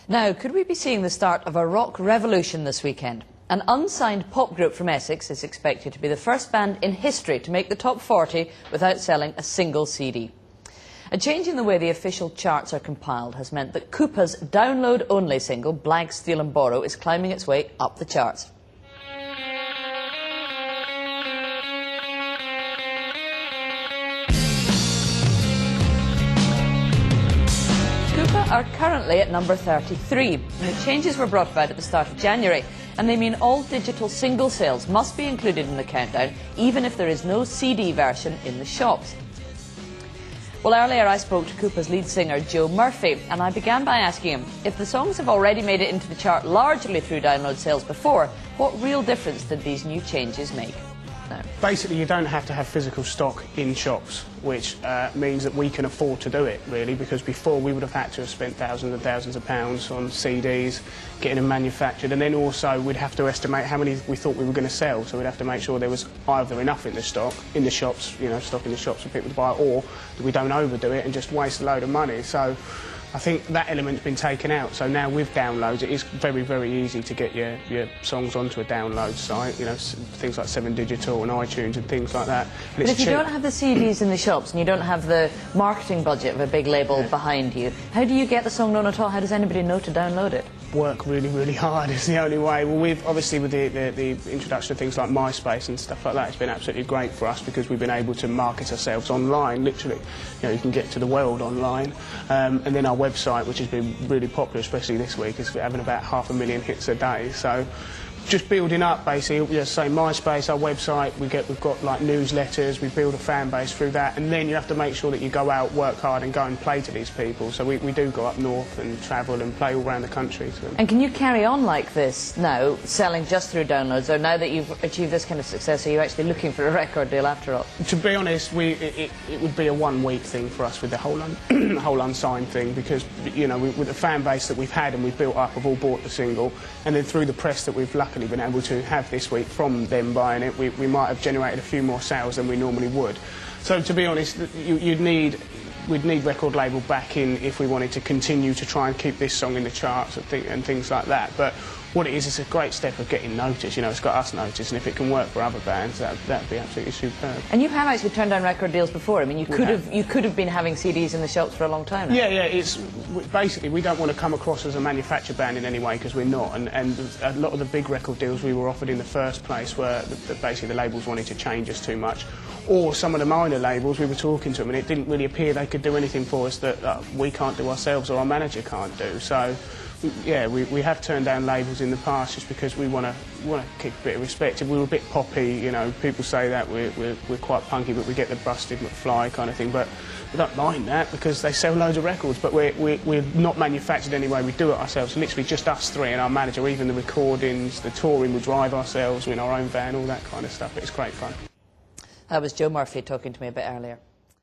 Now, could we be seeing the start of a rock revolution this weekend? An unsigned pop group from Essex is expected to be the first band in history to make the top 40 without selling a single CD. A change in the way the official charts are compiled has meant that Koopa's download-only single, Blag, Steal and Borrow, is climbing its way up the charts. Koopa are currently at number 33. And the changes were brought about at the start of January, and they mean all digital single sales must be included in the countdown, even if there is no CD version in the shops. Well, earlier I spoke to Koopa's lead singer, Joe Murphy, and I began by asking him, if the songs have already made it into the chart largely through download sales before, what real difference did these new changes make? No. Basically, you don't have to have physical stock in shops, which means that we can afford to do it, really, because before we would have had to have spent thousands and thousands of pounds on CDs, getting them manufactured, and then also we'd have to estimate how many we thought we were going to sell, so we'd have to make sure there was either enough in the stock, in the shops, you know, stock in the shops for people to buy, or that we don't overdo it and just waste a load of money. So I think that element's been taken out, so now with downloads it is very, very easy to get your songs onto a download site, you know, things like 7 Digital and iTunes and things like that. And but if you don't have the CDs in the shops and you don't have the marketing budget of a big label behind you, how do you get the song known at all? How does anybody know to download it? Work really, really hard is the only way. Well, obviously with the introduction of things like MySpace and stuff like that, it's been absolutely great for us because we've been able to market ourselves online, literally. You know, you can get to the world online. And then our website, which has been really popular, especially this week, is having about 500,000 hits a day. So just building up, basically, just say MySpace, our website, we've got like newsletters, we build a fan base through that, and then you have to make sure that you go out, work hard and go and play to these people. So we do go up north and travel and play all around the country. So. And can you carry on like this now, selling just through downloads, or now that you've achieved this kind of success, are you actually looking for a record deal after all? To be honest, it would be a one-week thing for us with the whole, whole unsigned thing, because, you know, with the fan base that we've had and we've built up, have all bought the single, and then through the press that we've luckily been able to have this week from them buying it, we might have generated a few more sales than we normally would. So to be honest, we'd need record label backing if we wanted to continue to try and keep this song in the charts and things like that. But what it is, it's a great step of getting noticed. You know, it's got us noticed, and if it can work for other bands, that'd be absolutely superb. And you have actually turned down record deals before. I mean, you could have been having CDs in the shops for a long time now. Yeah, it's basically we don't want to come across as a manufactured band in any way, because we're not. And a lot of the big record deals we were offered in the first place were basically the labels wanted to change us too much, or some of the minor labels, we were talking to them and it didn't really appear they could do anything for us that we can't do ourselves or our manager can't do. So yeah, we have turned down labels in the past just because we want to keep a bit of respect. If we were a bit poppy, you know, people say that we're quite punky, but we get the busted McFly kind of thing. But we don't mind that because they sell loads of records. But we're not manufactured anyway. We do it ourselves. Literally just us three and our manager. Even the recordings, the touring, we drive ourselves in our own van, all that kind of stuff. It's great fun. That was Joe Murphy talking to me a bit earlier.